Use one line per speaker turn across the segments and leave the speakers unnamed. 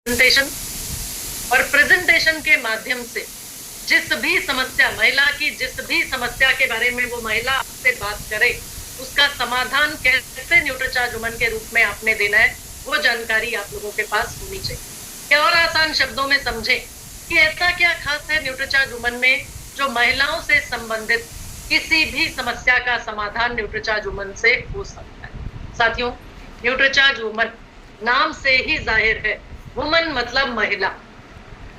Presentation और presentation के माध्यम से जिस भी समस्या महिला की जिस भी समस्या के बारे में वो महिला आपसे बात करे उसका समाधान कैसे न्यूट्रीचार्ज वुमन के रूप में आपने देना है, वो जानकारी आप लोगों के पास होनी चाहिए। क्या और आसान शब्दों में समझे कि ऐसा क्या खास है न्यूट्रीचार्ज वुमन में जो महिलाओं से संबंधित किसी भी समस्या का समाधान न्यूट्रीचार्ज वुमन से हो सकता है। साथियों, न्यूट्रीचार्ज वुमन नाम से ही जाहिर है, वुमन मतलब महिला।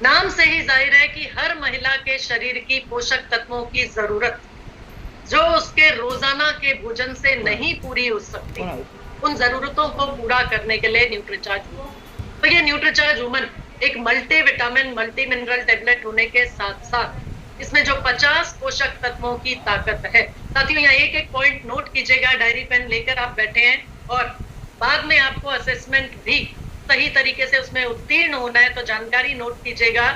नाम से ही जाहिर है कि हर महिला के शरीर की पोषक तत्वों की जरूरत जो उसके रोजाना के भोजन से नहीं पूरी हो सकती, उन जरूरतों को पूरा करने के लिए न्यूट्रीचार्ज वुमन। तो ये न्यूट्रीचार्ज वुमन एक multi vitamin multi mineral tablet होने के साथ साथ इसमें जो 50 पोषक तत्वों की ताकत है। साथियों, यहाँ एक एक पॉइंट नोट कीजिएगा, डायरी पेन लेकर आप बैठे हैं और बाद में आपको असेसमेंट भी सही तरीके से उसमें उत्तीर्ण होना है, तो जानकारी नोट कीजिएगा।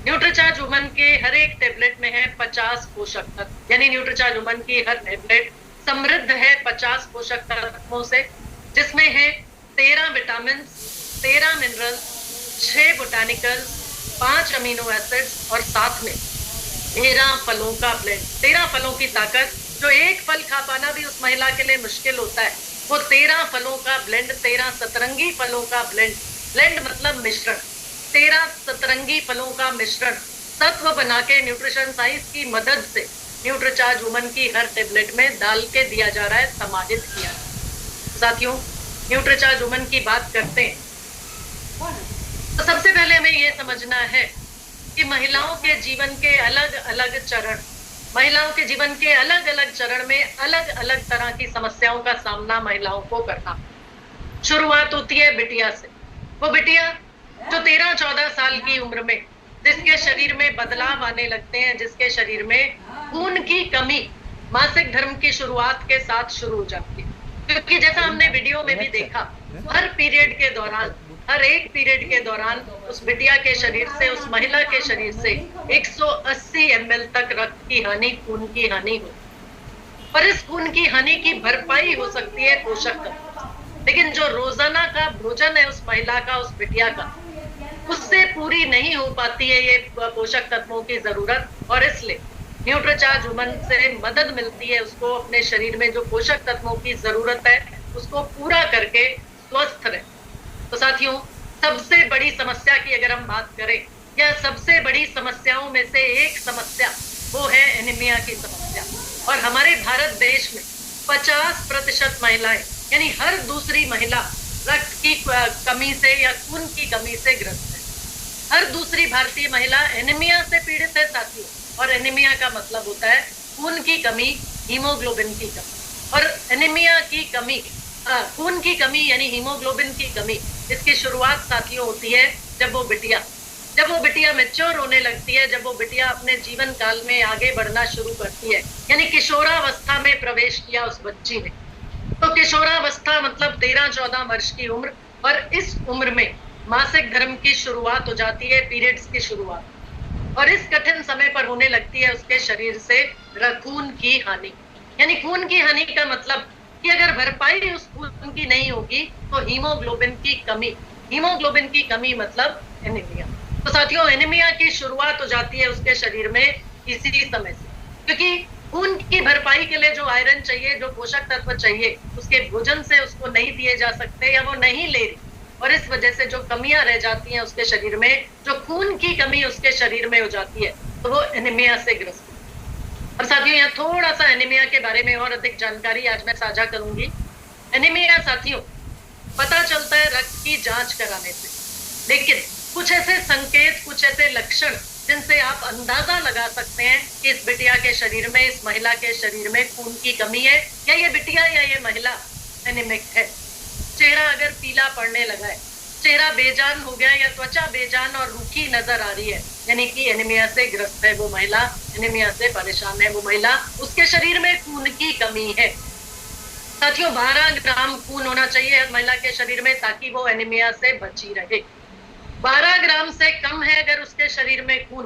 न्यूट्रीचार्ज वुमन के हर एक टेबलेट में है 50 पोषक तत्व, यानी न्यूट्रीचार्ज वुमन की हर टेबलेट समृद्ध है 50 पोषक तत्वों से, जिसमें है 13 vitamin, 13 mineral, 6 botanicals, 5 amino acids और साथ में 13 फलों का ब्लेंड। 13 फलों की ताकत, जो एक फल खा पाना भी उस महिला के लिए मुश्किल होता है, वो 13 फलों का ब्लेंड, 13 सतरंगी फलों का ब्लेंड, ब्लेंड मतलब मिश्रण, 13 सतरंगी फलों का मिश्रण तत्व बना के न्यूट्रिशन साइंस की मदद से न्यूट्रीचार्ज वुमन की हर टेबलेट में डाल के दिया जा रहा है, समाहित किया है। साथियों, न्यूट्रीचार्ज वुमन की बात करते हैं तो सबसे पहले हमें यह समझना है कि महिलाओं के जीवन के अलग अलग चरण, महिलाओं के जीवन के अलग अलग चरण में अलग अलग तरह की समस्याओं का सामना महिलाओं को करना। शुरुआत होती है बिटिया से। वो बिटिया जो 13-14 साल की उम्र में जिसके शरीर में बदलाव आने लगते हैं, जिसके शरीर में खून की कमी मासिक धर्म की शुरुआत के साथ शुरू हो जाती है। क्योंकि जैसा हमने वीडियो में भी देखा, हर पीरियड के दौरान, हर एक पीरियड के दौरान उस बिटिया के शरीर से, उस महिला के शरीर से 180 ml तक रक्त की हानि, खून की हानि हो। और इस खून की हानि की भरपाई हो सकती है पोषक तत्व, लेकिन जो रोजाना का भोजन है उस महिला का, उस बिटिया का, उससे पूरी नहीं हो पाती है ये पोषक तत्वों की जरूरत। और इसलिए न्यूट्रीचार्ज वुमन से मदद मिलती है उसको अपने शरीर में जो पोषक तत्वों की जरूरत है उसको पूरा करके स्वस्थ रहे। तो साथियों, सबसे बड़ी समस्या की अगर हम बात करें, या सबसे बड़ी समस्याओं में से एक समस्या वो है एनीमिया की समस्या। और हमारे भारत देश में 50% महिलाएं, यानी हर दूसरी महिला रक्त की कमी से या खून की कमी से ग्रस्त है। हर दूसरी भारतीय महिला एनीमिया से पीड़ित है साथियों। और एनीमिया का मतलब होता है खून की कमी, हीमोग्लोबिन की कमी। और एनीमिया की कमी, खून की कमी यानी हीमोग्लोबिन की कमी, इसकी शुरुआत साथियों होती है जब वो बिटिया मैच्योर होने लगती है, जब वो बिटिया अपने जीवन काल में आगे बढ़ना शुरू करती है, यानी किशोरावस्था में प्रवेश किया उस बच्ची ने। तो किशोरावस्था मतलब 13-14 वर्ष की उम्र, और इस उम्र में मासिक धर्म की शुरुआत हो जाती है, पीरियड्स की शुरुआत। और इस कठिन समय पर होने लगती है उसके शरीर से खून की हानि। यानी खून की हानि का मतलब कि अगर भरपाई उस खून की नहीं होगी तो हीमोग्लोबिन की कमी, हीमोग्लोबिन की कमी मतलब एनीमिया। तो साथियों, एनीमिया की शुरुआत हो जाती है उसके शरीर में इसी समय से, क्योंकि खून की भरपाई के लिए जो आयरन चाहिए, जो पोषक तत्व चाहिए, उसके भोजन से उसको नहीं दिए जा सकते या वो नहीं ले रही। और इस वजह से जो कमियां रह जाती हैं उसके शरीर में, जो खून की कमी उसके शरीर में हो जाती है, तो वो एनीमिया से ग्रस्त है। और साथियों, यहाँ थोड़ा सा एनीमिया के बारे में और अधिक जानकारी आज मैं साझा करूंगी। एनीमिया साथियों पता चलता है रक्त की जांच कराने से, लेकिन कुछ ऐसे संकेत, कुछ ऐसे लक्षण जिनसे आप अंदाजा लगा सकते हैं कि इस बिटिया के शरीर में, इस महिला के शरीर में खून की कमी है, या ये बिटिया या ये महिला एनीमिक है। चेहरा अगर पीला पड़ने लगा है, चेहरा बेजान हो गया, या त्वचा बेजान और रूखी नजर आ रही है, यानी कि एनीमिया से ग्रस्त है वो महिला, एनीमिया से परेशान है वो महिला, उसके शरीर में खून की कमी है। साथियों, 12 ग्राम खून होना चाहिए हर महिला के शरीर में ताकि वो एनीमिया से बची रहे। 12 ग्राम से कम है अगर उसके शरीर में खून,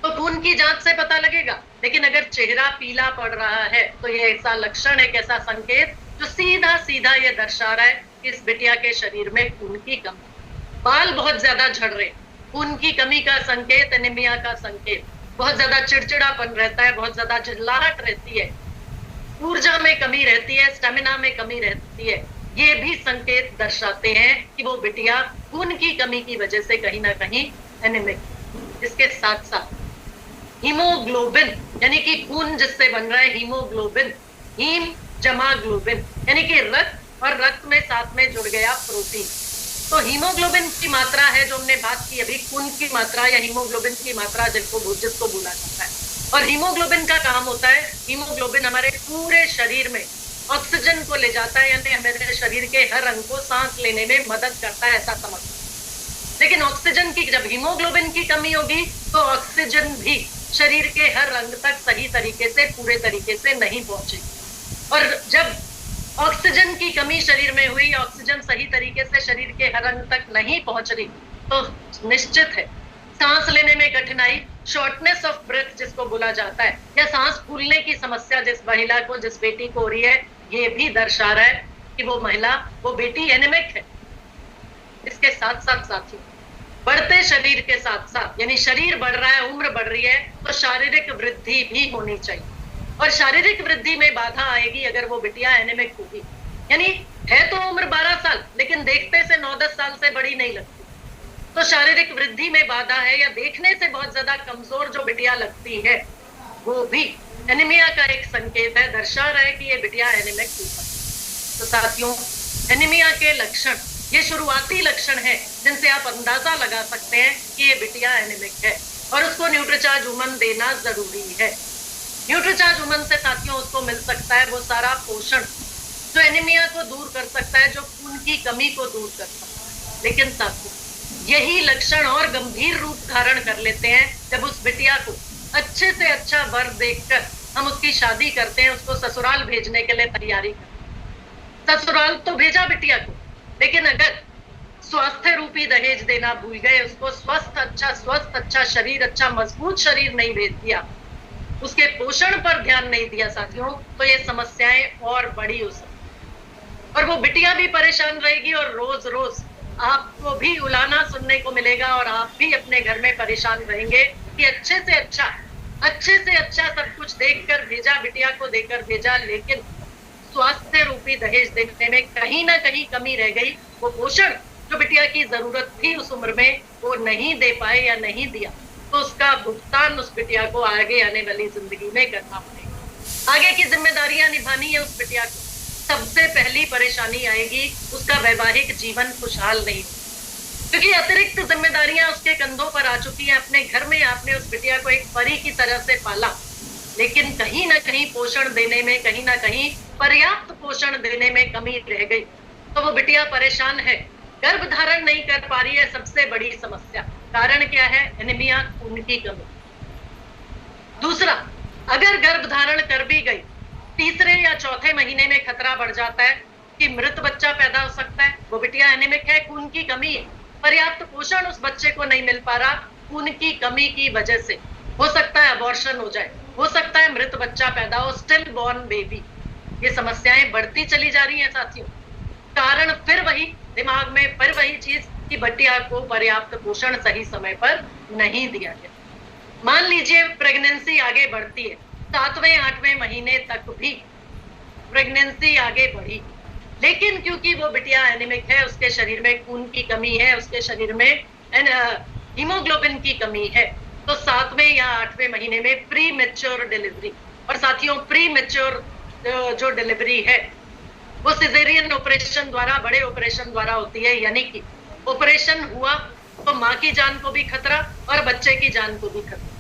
तो खून की जांच से पता लगेगा। लेकिन अगर चेहरा पीला पड़ रहा है तो ये ऐसा लक्षण है, ऐसा संकेत जो सीधा सीधा ये दर्शा रहा है कि इस बिटिया के शरीर में खून की कमी। बाल बहुत ज्यादा झड़ रहे, खून की कमी का संकेत, एनीमिया का संकेत, बहुत ज्यादा चिड़चिड़ापन रहता है, बहुत ज्यादा झल्लाहट रहती है, ऊर्जा में कमी रहती है, स्टेमिना में कमी रहती है, ये भी संकेत दर्शाते हैं कि वो बिटिया खून की कमी की वजह से कहीं ना कहीं एनीमिक। इसके साथ साथ हीमोग्लोबिन यानी कि खून जिससे बन रहा है हीमोग्लोबिन, हीम जमा ग्लोबिन यानी कि रक्त और रक्त में साथ में जुड़ गया प्रोटीन। तो हीमोग्लोबिन की मात्रा है जो हमने बात की अभी, खून की मात्रा या हीमोग्लोबिन की मात्रा जिसको बोला जाता है। और हीमोग्लोबिन का काम होता है, हीमोग्लोबिन हमारे पूरे शरीर में ऑक्सीजन को ले जाता है, यानी हमारे शरीर के हर अंग को सांस लेने में मदद करता है, ऐसा समझ। लेकिन ऑक्सीजन की, जब हीमोग्लोबिन की कमी होगी तो ऑक्सीजन भी शरीर के हर अंग तक सही तरीके से, पूरे तरीके से नहीं पहुंचेगी। और जब ऑक्सीजन की कमी शरीर में हुई, ऑक्सीजन सही तरीके से शरीर के हर अंग तक नहीं पहुंच रही, तो निश्चित है सांस लेने में कठिनाई, शॉर्टनेस ऑफ ब्रेथ जिसको बोला जाता है, या सांस फूलने की समस्या जिस महिला को, जिस बेटी को हो रही है, ये भी दर्शा रहा है कि वो महिला, वो बेटी एनीमिक है। इसके साथ साथ साथियों, बढ़ते शरीर के साथ साथ, यानी शरीर बढ़ रहा है, उम्र बढ़ रही है, तो शारीरिक वृद्धि भी होनी चाहिए। और शारीरिक वृद्धि में बाधा आएगी अगर वो बिटिया एनीमिक होगी। यानी है तो उम्र 12 साल, लेकिन देखते से 9-10 साल से बड़ी नहीं लगती, तो शारीरिक वृद्धि में बाधा है, या देखने से बहुत ज्यादा कमजोर जो बिटिया लगती है, वो भी एनीमिया का एक संकेत है, दर्शा रहा है कि ये बिटिया एनीमिक हो सकती है। तो साथियों, एनीमिया के लक्षण, ये शुरुआती लक्षण है जिनसे आप अंदाजा लगा सकते हैं कि ये बिटिया एनीमिक है, और उसको न्यूट्रीचार्ज वुमन देना जरूरी है। न्यूट्रीचार्ज वुमन से साथियों उसको मिल सकता है वो सारा पोषण जो एनीमिया को दूर कर सकता है, जो खून की कमी को दूर कर सकता है। लेकिन साथियों, यही लक्षण और गंभीर रूप धारण कर लेते हैं जब उस बिटिया को अच्छे से अच्छा वर देखकर हम उसकी शादी करते हैं, उसको ससुराल भेजने के लिए तैयारी करते हैं। ससुराल तो भेजा बिटिया को, लेकिन अगर स्वास्थ्य रूपी दहेज देना भूल गए, उसको स्वस्थ अच्छा शरीर, अच्छा मजबूत शरीर नहीं भेज दिया, उसके पोषण पर ध्यान नहीं दिया साथियों, तो ये समस्याएं और बड़ी हो सकती, और वो बिटिया भी परेशान रहेगी, और रोज रोज आपको भी उलाना सुनने को मिलेगा, और आप भी अपने घर में परेशान रहेंगे कि अच्छे से अच्छा सब कुछ देखकर भेजा, बिटिया को देकर भेजा, लेकिन स्वास्थ्य रूपी दहेज देने में कहीं ना कहीं कमी रह गई। वो पोषण जो बिटिया की जरूरत थी उस उम्र में, वो नहीं दे पाए या नहीं दिया, तो उसका भुगतान उस बिटिया को आगे आने वाली जिंदगी में करना पड़ेगा। आगे की जिम्मेदारियां निभानी है उस बिटिया को। सबसे पहली परेशानी आएगी, उसका वैवाहिक जीवन खुशहाल नहीं, क्योंकि अतिरिक्त जिम्मेदारियां उसके कंधों पर आ चुकी हैं। अपने घर में आपने उस बिटिया को एक परी की तरह से पाला, लेकिन कहीं ना कहीं पोषण देने में, कहीं ना कहीं पर्याप्त पोषण देने में कमी रह गई, तो वो बिटिया परेशान है, गर्भ धारण नहीं कर पा रही है। सबसे बड़ी समस्या, कारण क्या है? एनीमिया, खून की कमी। दूसरा, अगर गर्भ धारण कर भी गई, तीसरे या चौथे महीने में खतरा बढ़ जाता है कि मृत बच्चा पैदा हो सकता है। वो बिटिया एनीमिक है, खून की कमी है, पर्याप्त पोषण उस बच्चे को नहीं मिल पा रहा, खून की कमी की वजह से हो सकता है अबॉर्शन हो जाए, हो सकता है मृत बच्चा पैदा हो, स्टिल बॉर्न बेबी। ये समस्याएं बढ़ती चली जा रही हैं साथियों। कारण फिर वही, दिमाग में फिर वही चीज कि बिटिया को पर्याप्त पोषण सही समय पर नहीं दिया गया। मान लीजिए प्रेगनेंसी आगे बढ़ती है, 7वें 8वें महीने तक भी प्रेगनेंसी आगे बढ़ी, लेकिन क्योंकि वो बिटिया एनीमिक है, उसके शरीर में खून की कमी है, उसके शरीर में हीमोग्लोबिन की कमी है, तो 7वें या 8वें महीने में प्री मैच्योर डिलीवरी। और साथियों, प्री मैच्योर जो डिलीवरी है वो सिजेरियन ऑपरेशन द्वारा, बड़े ऑपरेशन द्वारा होती है, यानी कि ऑपरेशन हुआ तो माँ की जान को भी खतरा और बच्चे की जान को भी खतरा।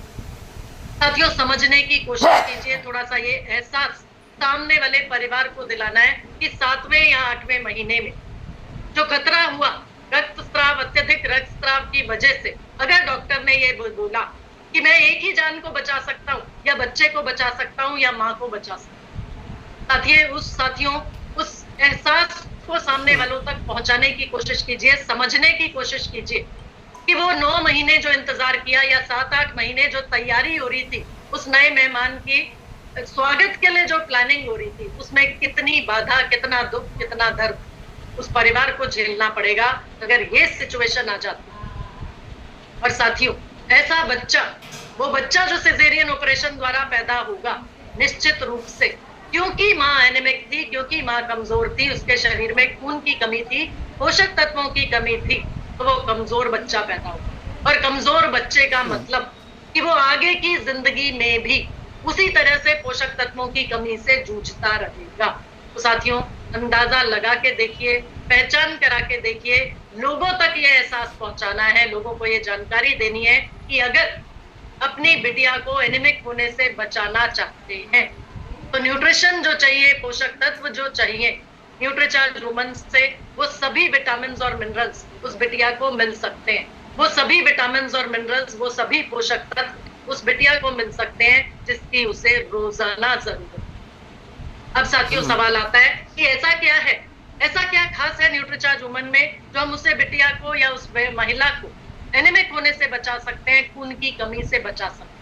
साथियों, समझने की कोशिश कीजिए, थोड़ा सा ये एहसास सामने वाले परिवार को दिलाना है कि 7वें या 8वें महीने में जो खतरा हुआ रक्तस्राव, अत्यधिक रक्तस्राव की वजह से, अगर डॉक्टर ने ये बोला कि मैं एक ही जान को बचा सकता हूँ, या बच्चे को बचा सकता हूँ, या माँ को बचा सकता हूँ, साथियों उस एहसास को सामने वालों तक पहुंचाने की कोशिश कीजिए, समझने की कोशिश कीजिए कि वो 9 महीने जो इंतजार किया, या 7-8 महीने जो तैयारी हो रही थी, उस नए मेहमान की स्वागत के लिए जो प्लानिंग हो रही थी, उसमें कितनी बाधा, कितना दुख, कितना दर्द। उस परिवार को झेलना पड़ेगा अगर ये सिचुएशन आ जाती। और साथियों, ऐसा बच्चा, वो बच्चा जो सिजेरियन ऑपरेशन द्वारा पैदा होगा, निश्चित रूप से क्योंकि माँ एनेमिक थी, क्योंकि माँ कमजोर थी, उसके शरीर में खून की कमी थी, पोषक तत्वों की कमी थी, तो वो कमजोर बच्चा पैदा होगा। और कमजोर बच्चे का मतलब कि वो आगे की जिंदगी में भी उसी तरह से पोषक तत्वों की कमी से जूझता रहेगा। तो साथियों, अंदाजा लगा के देखिए, पहचान करा के देखिए, लोगों तक ये एहसास पहुंचाना है, लोगों को ये जानकारी देनी है कि अगर अपनी बिटिया को एनीमिक होने से बचाना चाहते हैं तो न्यूट्रिशन जो चाहिए, पोषक तत्व जो चाहिए, न्यूट्रीचार्ज वुमन से वो सभी विटामिन और मिनरल्स उस बिटिया को मिल सकते हैं। वो सभी विटामिन और मिनरल्स, वो सभी पोषक तत्व उस बिटिया को मिल सकते हैं जिसकी उसे रोजाना जरूरत। अब साथियों, सवाल आता है कि ऐसा क्या है, ऐसा क्या खास है न्यूट्रीचार्ज वुमन में जो हम उसे बिटिया को या उस महिला को एनीमिक होने से बचा सकते हैं, खून की कमी से बचा सकते हैं।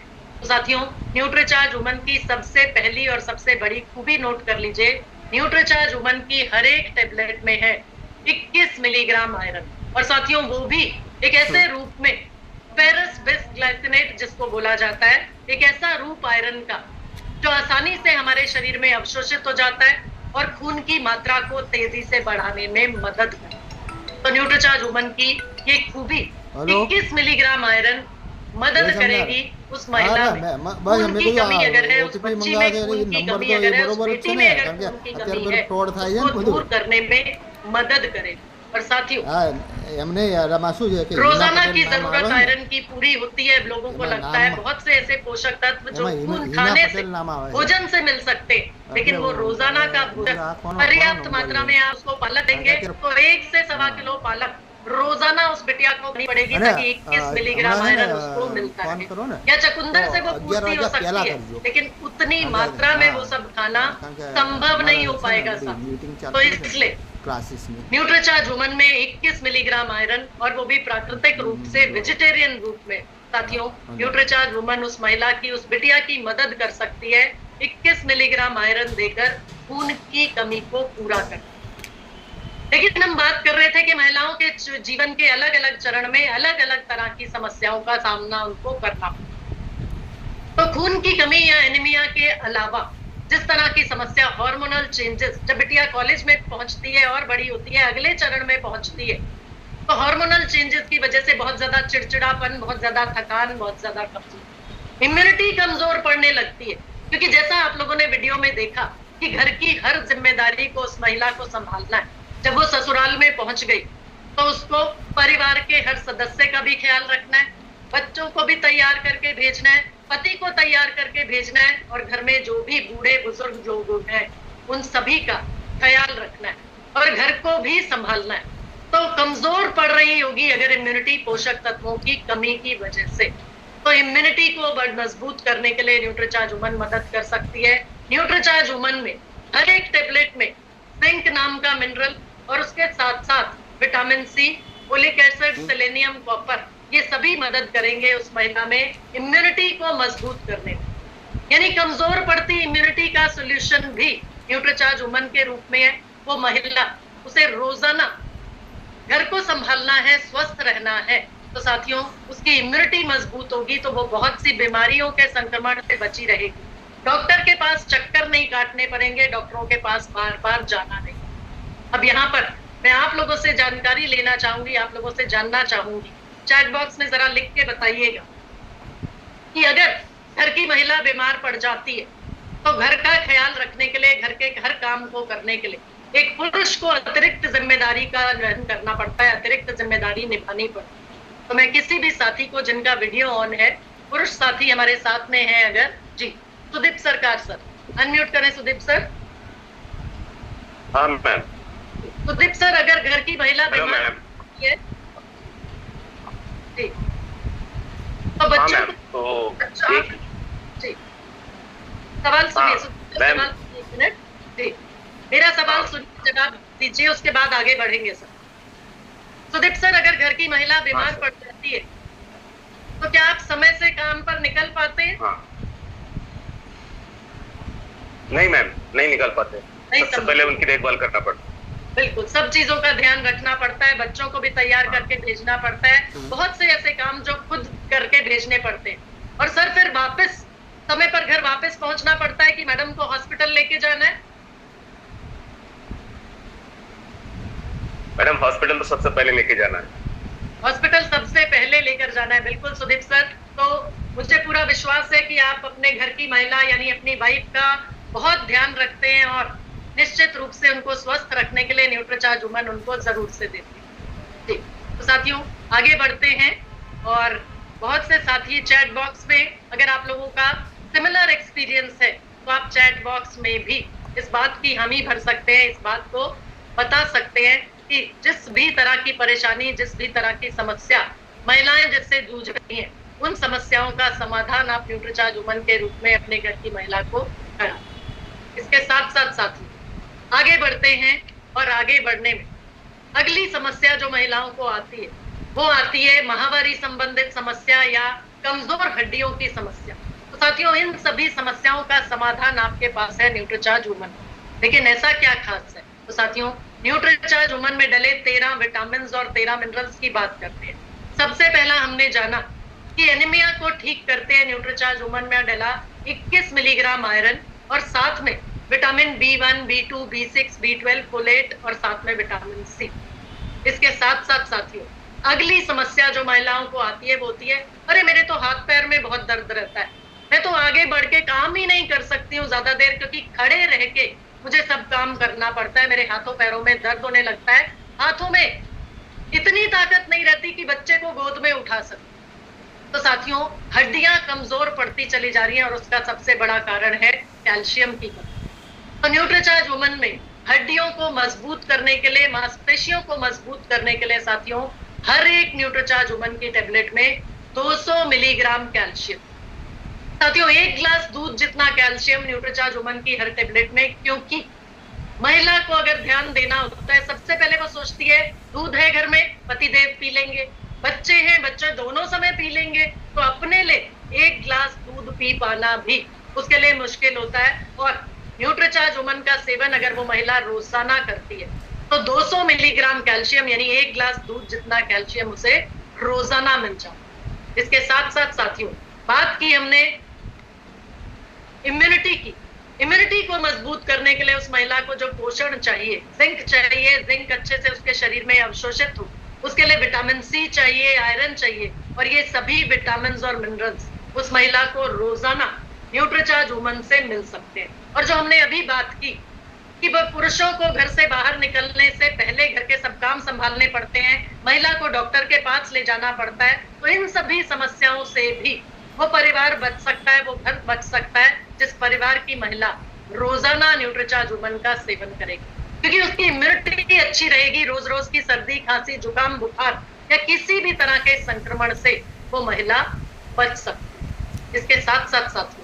तो साथियों, न्यूट्रीचार्ज वुमन की सबसे पहली और सबसे बड़ी खूबी नोट कर लीजिए, न्यूट्रीचार्ज वुमन की हर एक टेबलेट में है 21 मिलीग्राम आयरन। और साथियों, वो भी एक ऐसे रूप में, फेरस बिसग्लाइसिनेट जिसको बोला जाता है, एक ऐसा रूप आयरन का जो आसानी से हमारे शरीर में अवशोषित हो जाता है और खून की मात्रा को तेजी से बढ़ाने में मदद करता है। तो न्यूट्रीचार्ज वुमन की ये खूबी 21 मिलीग्राम आयरन मदद करेगी उस महिला में। खून की कमी अगर है, उस बच्ची में खून की कमी अगर है, उस बेटी में अगर खून की कमी है, उसको दूर करने में मदद करेगी। और साथियों, रोजाना की जरूरत आयरन की पूरी होती है। लोगों को लगता है बहुत से ऐसे पोषक तत्व जो खून खाने से, भोजन से मिल सकते, लेकिन वो रोजाना का भोजन पर्याप्त मात्रा में आप उसको पालक देंगे तो 1 से 1.25 किलो पालक रोजाना उस बिटिया को नहीं पड़ेगी, ताकि 21 मिलीग्राम आयरन उसको मिलता है। या चकुंदर से वो पूर्ति हो सकती है, लेकिन उतनी मात्रा में वो सब खाना संभव नहीं हो पाएगा। तो इसलिए न्यूट्रीचार्ज वुमन में 21 मिलीग्राम आयरन, और वो भी प्राकृतिक रूप से, वेजिटेरियन रूप में। साथियों, न्यूट्रीचार्ज वुमन उस महिला की, उस बिटिया की मदद कर सकती है 21 मिलीग्राम आयरन देकर खून की कमी को पूरा कर। लेकिन हम बात कर रहे थे कि महिलाओं के जीवन के अलग अलग चरण में अलग अलग तरह की समस्याओं का सामना उनको करना। तो खून की कमी या एनीमिया के अलावा जिस तरह की समस्या, हार्मोनल चेंजेस, जब बिटिया कॉलेज में पहुंचती है और बड़ी होती है, अगले चरण में पहुंचती है, तो हार्मोनल चेंजेस की वजह से बहुत ज्यादा चिड़चिड़ापन, बहुत ज्यादा थकान, बहुत ज्यादा कमजोर, इम्यूनिटी कमजोर पड़ने लगती है। क्योंकि जैसा आप लोगों ने वीडियो में देखा कि घर की हर जिम्मेदारी को उस महिला को संभालना है। जब वो ससुराल में पहुंच गई तो उसको परिवार के हर सदस्य का भी ख्याल रखना है, बच्चों को भी तैयार करके भेजना है, पति को तैयार करके भेजना है, और घर में जो भी बूढ़े बुजुर्ग लोग हैं उन सभी का ख्याल रखना है और घर को भी संभालना है। तो कमजोर पड़ रही होगी अगर इम्यूनिटी पोषक तत्वों की कमी की वजह से, तो इम्यूनिटी को मजबूत करने के लिए न्यूट्रीचार्ज वुमन मदद कर सकती है। न्यूट्रीचार्ज वुमन में हर एक टेबलेट में जिंक नाम का मिनरल और उसके साथ साथ vitamin C, folic acid, selenium, copper, ये सभी मदद करेंगे उस महिला में इम्यूनिटी को मजबूत करने में। यानी कमजोर पड़ती इम्यूनिटी का सोल्यूशन भी न्यूट्रीचार्ज वुमन के रूप में है। वो महिला, उसे रोजाना घर को संभालना है, स्वस्थ रहना है, तो साथियों उसकी इम्यूनिटी मजबूत होगी तो वो बहुत सी बीमारियों के संक्रमण से बची रहेगी। डॉक्टर के पास चक्कर नहीं काटने पड़ेंगे, डॉक्टरों के पास बार बार जाना नहीं। अब यहाँ पर मैं आप लोगों से जानकारी लेना चाहूंगी, आप लोगों से जानना चाहूंगी, चैट बॉक्स में जरा लिख के बताइएगा कि अगर घर की महिला बीमार पड़ जाती है तो घर का ख्याल रखने के लिए, घर के हर काम को करने के लिए एक पुरुष को अतिरिक्त जिम्मेदारी का वहन करना पड़ता है, अतिरिक्त जिम्मेदारी निभानी पड़ती है। तो मैं किसी भी साथी को जिनका वीडियो ऑन है, पुरुष साथी हमारे साथ में है अगर, जी सुदीप सरकार सर, अनम्यूट करें सुदीप सर।
हाँ मैम।
सुदीप सर, अगर घर की महिला बीमार है जी, तो बच्चों को जी सवाल सुनिए, सवाल एक मिनट जी, मेरा सवाल सुनिए, जवाब दीजिए, उसके बाद आगे बढ़ेंगे सर। सुदीप सर, अगर घर की महिला बीमार पड़ जाती है तो क्या आप समय से काम पर निकल पाते हैं?
नहीं मैम, नहीं निकल पाते। सबसे पहले उनकी देखभाल करना पड़ता है।
बिल्कुल, सब चीजों का ध्यान रखना पड़ता है, बच्चों को भी तैयार करके भेजना पड़ता है, बहुत से ऐसे काम जो खुद करके भेजने पड़ते हैं। और सर फिर वापस समय पर घर वापस पहुंचना पड़ता है कि मैडम को हॉस्पिटल लेके जाना है?
मैडम हॉस्पिटल तो सबसे पहले लेके जाना है।
हॉस्पिटल सबसे पहले लेकर जाना है, बिल्कुल सुदीप सर। तो मुझे पूरा विश्वास है कि आप अपने घर की महिला यानी अपनी वाइफ का बहुत ध्यान रखते हैं और निश्चित रूप से उनको स्वस्थ रखने के लिए न्यूट्रीचार्ज वुमन उनको जरूर से देती है। ठीक, तो साथियों आगे बढ़ते हैं। और बहुत से साथी चैट बॉक्स में अगर आप लोगों का सिमिलर एक्सपीरियंस है तो आप चैट बॉक्स में भी इस बात की हामी भर सकते हैं, इस बात को बता सकते हैं कि जिस भी तरह की परेशानी, जिस भी तरह की समस्या महिलाएं जिससे जूझ रही हैं, उन समस्याओं का समाधान आप न्यूट्रीचार्ज वुमन के रूप में अपने घर की महिला को करा। इसके साथ साथ साथी आगे बढ़ते हैं। और आगे बढ़ने में अगली समस्या जो महिलाओं को आती है वो आती है माहवारी संबंधित समस्या या कमजोर हड्डियों की समस्या। तो साथियों इन सभी समस्याओं का समाधान आपके पास है न्यूट्रीचार्ज वुमन। लेकिन ऐसा क्या खास है? तो साथियों न्यूट्रीचार्ज वुमन में डले 13 विटामिन और 13 मिनरल्स की बात करते हैं। सबसे पहला हमने जाना कि एनीमिया को ठीक करते हैं न्यूट्रीचार्ज वुमन में डला 21 मिलीग्राम आयरन और साथ में vitamin B1, B2, B6, B12, folate और साथ में विटामिन सी। इसके साथ साथ साथियों अगली समस्या जो महिलाओं को आती है वो होती है, अरे मेरे तो हाथ पैर में बहुत दर्द रहता है, मैं तो आगे बढ़ के काम ही नहीं कर सकती हूँ ज्यादा देर, क्योंकि खड़े रह के मुझे सब काम करना पड़ता है, मेरे हाथों पैरों में दर्द होने लगता है, हाथों में इतनी ताकत नहीं रहती कि बच्चे को गोद में उठा सकूं। तो साथियों हड्डियां कमजोर पड़ती चली जा रही हैं और उसका सबसे बड़ा कारण है कैल्शियम की कमी। तो न्यूट्रीचार्ज वुमन में हड्डियों को मजबूत करने के लिए, मांसपेशियों को मजबूत करने के लिए साथियों हर एक न्यूट्रीचार्ज वुमन की टेबलेट में 200 मिलीग्राम कैल्शियम। साथियों 1 ग्लास दूध जितना कैल्शियम न्यूट्रीचार्ज वुमन की हर टेबलेट में, क्योंकि महिला को अगर ध्यान देना होता है सबसे पहले वो सोचती है दूध है घर में, पतिदेव पी लेंगे, बच्चे हैं, बच्चे दोनों समय पी लेंगे, तो अपने लिए 1 ग्लास दूध पी पाना भी उसके लिए मुश्किल होता है। और न्यूट्रीचार्ज वुमन का सेवन अगर वो महिला रोजाना करती है तो 200 मिलीग्राम कैल्शियम यानी 1 ग्लास दूध जितना कैल्शियम उसे रोजाना मिल जाता। इसके साथ साथ साथियों बात की हमने इम्यूनिटी की। इम्यूनिटी को मजबूत करने के लिए उस महिला को जो पोषण चाहिए, जिंक चाहिए, जिंक अच्छे से उसके शरीर में अवशोषित हो, उसके लिए विटामिन सी चाहिए, आयरन चाहिए, और ये सभी विटामिन और मिनरल्स उस महिला को रोजाना न्यूट्रीचार्ज वुमन से मिल सकते हैं। और जो हमने अभी बात की कि वह पुरुषों को घर से बाहर निकलने से पहले घर के सब काम संभालने पड़ते हैं, महिला को डॉक्टर के पास ले जाना पड़ता है, तो इन सभी समस्याओं से भी वो परिवार बच सकता है, वो घर बच सकता है जिस परिवार की महिला रोजाना न्यूट्रीचार्ज वुमन का सेवन करेगी, क्योंकि उसकी इम्यूनिटी अच्छी रहेगी, रोज रोज की सर्दी, खांसी, जुकाम, बुखार या किसी भी तरह के संक्रमण से वो महिला बच सकती है। इसके साथ साथ साथियों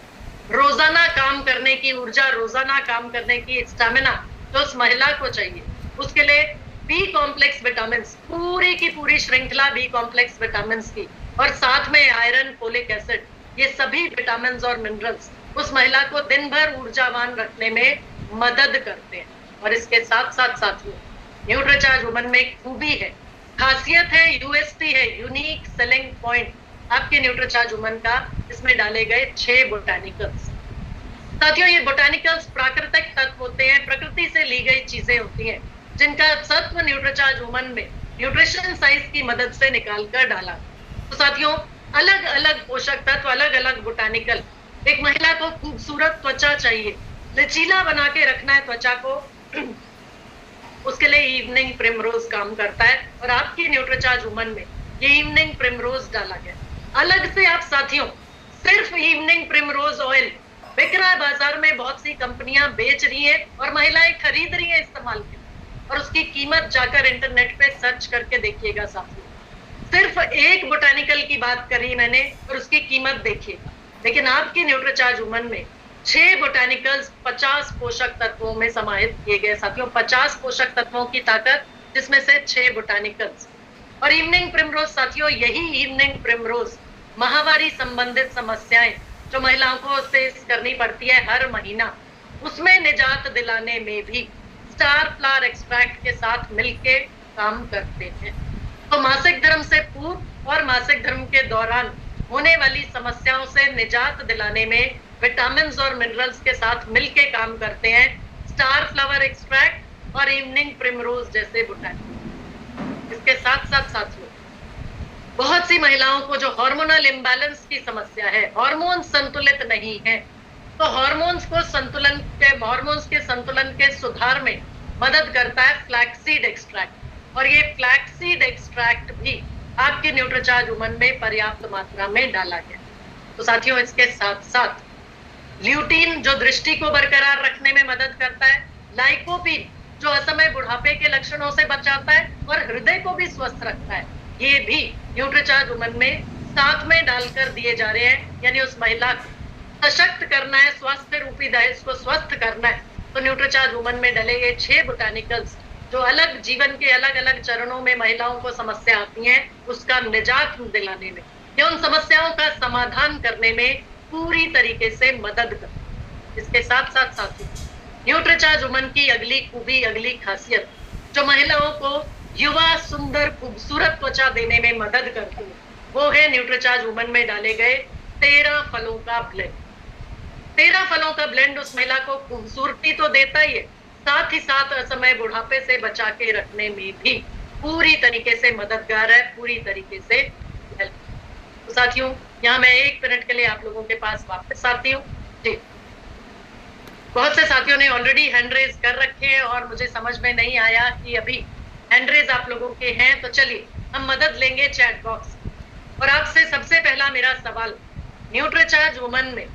रोजाना काम करने की ऊर्जा, रोजाना काम करने की स्टैमिना जो उस महिला को चाहिए, उसके लिए बी कॉम्प्लेक्स विटामिन, पूरी की पूरी श्रृंखला बी कॉम्प्लेक्स विटामिन की और साथ में आयरन, फोलिक एसिड, ये सभी विटामिन और मिनरल्स उस महिला को दिन भर ऊर्जावान रखने में मदद करते हैं। और इसके साथ साथ साथियों न्यूट्रीचार्ज वुमन में खूबी है, खासियत है, यूएसपी है, यूनिक सेलिंग पॉइंट आपके न्यूट्रीचार्ज वुमन का, इसमें डाले गए 6 बोटानिकल्स। साथियों ये बोटानिकल्स प्राकृतिक तत्व होते हैं, प्रकृति से ली गई चीजें होती हैं जिनका सत्व न्यूट्रीचार्ज वुमन में न्यूट्रिशन साइंस की मदद से निकाल कर डाला। तो साथियों अलग अलग पोषक तत्व, अलग अलग बोटानिकल, एक महिला को खूबसूरत त्वचा चाहिए, लचीला बना के रखना है त्वचा को, उसके लिए इवनिंग प्रिमरोज काम करता है और आपकी न्यूट्रीचार्ज वुमन में ये इवनिंग प्रिमरोज डाला गया। अलग से आप साथियों सिर्फ इवनिंग प्रिमरोज ऑयल बिक रहा है बाजार में, बहुत सी कंपनियां बेच रही हैं और महिलाएं खरीद रही हैं इस्तेमाल के, और उसकी कीमत जाकर इंटरनेट पे सर्च करके देखिएगा साथियों, सिर्फ एक बोटानिकल की बात करी मैंने और उसकी कीमत देखिएगा। लेकिन आपकी न्यूट्रीचार्ज वुमन में 6 बोटानिकल्स 50 पोषक तत्वों में समाहित किए गए साथियों, 50 पोषक तत्वों की ताकत जिसमें से 6 बोटानिकल्स। और इवनिंग प्रिमरोज साथियों, यही इवनिंग प्रिमरोज माहवारी संबंधित समस्याएं जो महिलाओं को फेस करनी पड़ती है हर महीना, उसमें निजात दिलाने में भी स्टार फ्लावर एक्सट्रैक्ट के साथ मिलके काम करते हैं। तो मासिक धर्म से पूर्व और मासिक धर्म के दौरान होने वाली समस्याओं से निजात दिलाने में विटामिन और मिनरल्स के साथ मिलके काम करते हैं स्टार फ्लावर एक्सट्रैक्ट और इवनिंग प्रिमरोज जैसे बोटानिकल। इसके साथ साथ साथियों, बहुत सी महिलाओं को जो हार्मोनल इम्बैलेंस की समस्या है, हार्मोन संतुलित नहीं है, तो हार्मोन्स के संतुलन के सुधार में मदद करता है फ्लैक्सीड एक्सट्रैक्ट। और ये फ्लैक्सीड एक्सट्रैक्ट भी आपके न्यूट्रीचार्ज वुमन में पर्याप्त मात्रा में डाला गया। तो साथियों, इसके साथ साथ ल्यूटीन जो दृष्टि को बरकरार रखने में मदद करता है, लाइकोपीन जो असमय बुढ़ापे के लक्षणों से बचाता है और हृदय को भी स्वस्थ रखता है, ये भी न्यूट्रीचार्ज वुमन में साथ में डालकर दिए जा रहे हैं। यानी उस महिला को सशक्त करना है, स्वास्थ्य रूपी दहेज को स्वस्थ करना है, तो न्यूट्रीचार्ज वुमन में डले ये 6 बोटानिकल्स जो अलग जीवन के अलग अलग चरणों में महिलाओं को समस्या आती है, उसका निजात दिलाने में या उन समस्याओं का समाधान करने में पूरी तरीके से मदद करते। इसके साथ साथ साथियों, न्यूट्रीचार्ज वुमन की अगली खूबी, अगली खासियत जो महिलाओं को युवा, सुंदर, खूबसूरत त्वचा देने में मदद करती है, वो है न्यूट्रीचार्ज वुमन में डाले गए 13 फलों का ब्लेंड। 13 फलों का ब्लेंड उस महिला को खूबसूरती तो देता ही है, साथ ही साथ असमय बुढ़ापे से बचा के रखने में भी पूरी तरीके से मददगार है, पूरी तरीके से हेल्प। तो साथियों, यहाँ मैं 1 मिनट के लिए आप लोगों के पास वापस आती हूँ। जी, बहुत से साथियों ने ऑलरेडी हैंड रेज कर रखे हैं और मुझे समझ में नहीं आया कि अभी हैंड रेज आप लोगों के हैं, तो चलिए हम मदद लेंगे चैट बॉक्स। और आपसे सबसे पहला मेरा सवाल, न्यूट्रीचार्ज वुमन में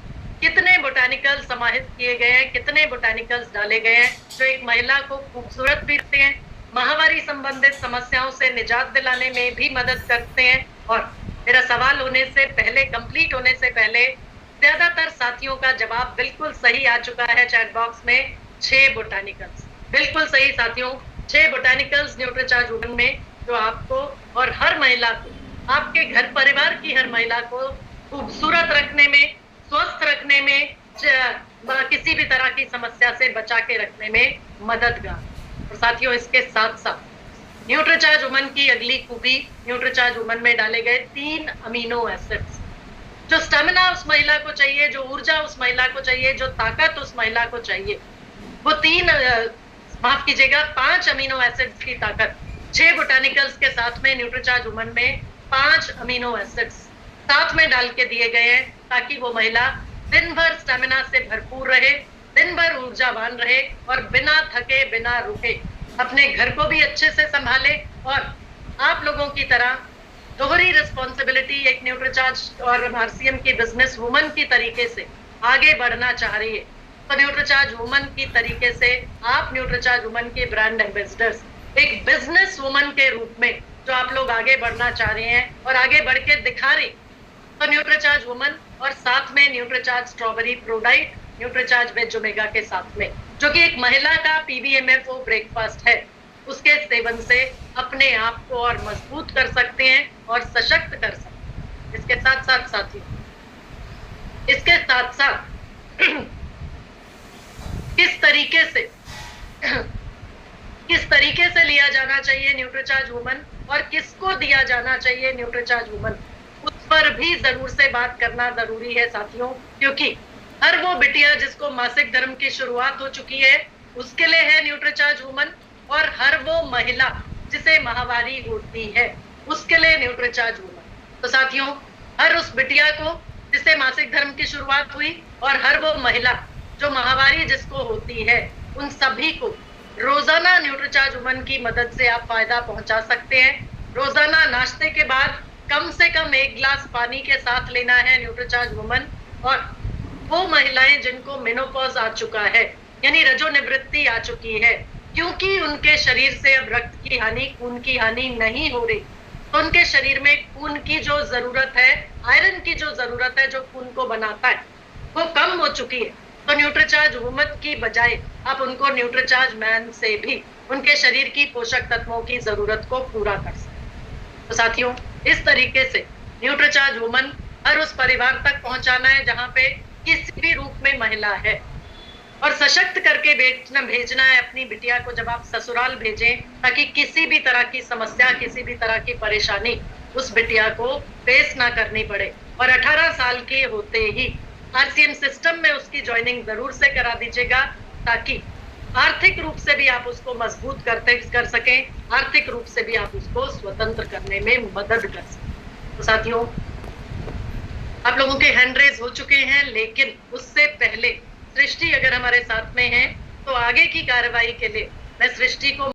कितने बोटानिकल समाहित किए गए हैं, कितने बोटानिकल्स डाले गए हैं जो एक महिला को खूबसूरत भी करते हैं, माहवारी संबंधित समस्याओं से निजात दिलाने में भी मदद करते हैं। और मेरा सवाल होने से पहले, कंप्लीट होने से पहले, ज्यादातर साथियों का जवाब बिल्कुल सही आ चुका है चैट बॉक्स में, 6 बोटानिकल्स। बिल्कुल सही साथियों, 6 बोटानिकल्स न्यूट्रीचार्ज वुमन में जो आपको और हर महिला को, आपके घर परिवार की हर महिला को खूबसूरत रखने में, स्वस्थ रखने में, किसी भी तरह की समस्या से बचा के रखने में मददगार। और साथियों, इसके साथ साथ न्यूट्रीचार्ज वुमन की अगली खूबी, न्यूट्रीचार्ज वुमन में डाले गए 3 अमीनो एसिड्स। जो स्टेमिना उस महिला को चाहिए, जो ऊर्जा उस महिला को चाहिए, जो ताकत उस महिला को चाहिए, वो 5 अमीनो एसिड्स की ताकत 6 बोटानिकल्स के साथ में न्यूट्रीचार्ज वुमन में 5 अमीनो एसिड्स साथ में डाल के दिए गए हैं, ताकि वो महिला दिन भर स्टेमिना से भरपूर रहे, दिन भर ऊर्जावान रहे और बिना थके, बिना रुके अपने घर को भी अच्छे से संभाले और आप लोगों की तरह दोहरी रिस्पॉन्सिबिलिटी एक न्यूट्रीचार्ज और आरसीएम की बिजनेस वुमन की तरीके से आगे बढ़ना चाह रही है। तो न्यूट्रीचार्ज वुमन की तरीके से आप न्यूट्रीचार्ज वुमन के ब्रांड एम्बेसडर्स, एक बिजनेस वुमन के रूप में जो आप लोग आगे बढ़ना चाह रहे हैं और आगे बढ़ के दिखा रही, तो न्यूट्रीचार्ज वुमन और साथ में न्यूट्रीचार्ज स्ट्रॉबेरी प्रोडाइट, न्यूट्रीचार्ज वेज ओमेगा के साथ में, जो कि एक महिला का पीबीएमएफओ ब्रेकफास्ट है, उसके सेवन से अपने आप को और मजबूत कर सकते हैं और सशक्त कर सकते हैं। इसके साथ साथ साथियों, इसके साथ साथ किस तरीके से लिया जाना चाहिए न्यूट्रीचार्ज वुमन और किसको दिया जाना चाहिए न्यूट्रीचार्ज वुमन, उस पर भी जरूर से बात करना जरूरी है साथियों। क्योंकि हर वो बिटिया जिसको मासिक धर्म की शुरुआत हो चुकी है, उसके लिए है न्यूट्रीचार्ज वुमन, और हर वो महिला जिसे माहवारी होती है, उसके लिए न्यूट्रीचार्ज वुमन। तो साथियों, हर उस बिटिया को जिसे मासिक धर्म की शुरुआत हुई और हर वो महिला जो माहवारी जिसको होती है, उन सभी को रोजाना न्यूट्रीचार्ज वुमन की मदद से आप फायदा पहुंचा सकते हैं। रोजाना नाश्ते के बाद कम से कम 1 गिलास पानी के साथ लेना है न्यूट्रीचार्ज वुमन। और वो महिलाएं जिनको मेनोपॉज आ चुका है, यानी रजोनिवृत्ति आ चुकी है, क्योंकि उनके शरीर से अब रक्त की हानि, खून की हानि नहीं हो रही, तो उनके शरीर में खून की जो जरूरत है, आयरन की जो जरूरत है, जो खून को बनाता है, वो कम हो चुकी है। तो न्यूट्रीचार्ज वुमन की बजाय आप उनको न्यूट्रीचार्ज मैन से भी उनके शरीर की पोषक तत्वों की जरूरत को पूरा कर सकते हैं। तो साथियों, इस तरीके से न्यूट्रीचार्ज वुमन हर उस परिवार तक पहुंचाना है जहां पे किसी भी रूप में महिला है। और सशक्त करके भेजना है अपनी बिटिया को जब आप ससुराल भेजें, ताकि किसी भी तरह की समस्या, किसी भी तरह की परेशानी उस बिटिया को फेस ना करनी पड़े। और 18 साल के होते ही आरसीएम सिस्टम में उसकी ज्वाइनिंग जरूर से करा दीजिएगा, ताकि आर्थिक रूप से भी आप उसको मजबूत कर सकें, आर्थिक रूप से भी आप उसको स्वतंत्र करने में मदद कर सकें। तो साथियों, आप लोगों के हैंड रेज हो चुके हैं, लेकिन उससे पहले सृष्टि अगर हमारे साथ में है तो आगे की कार्रवाई के लिए मैं सृष्टि को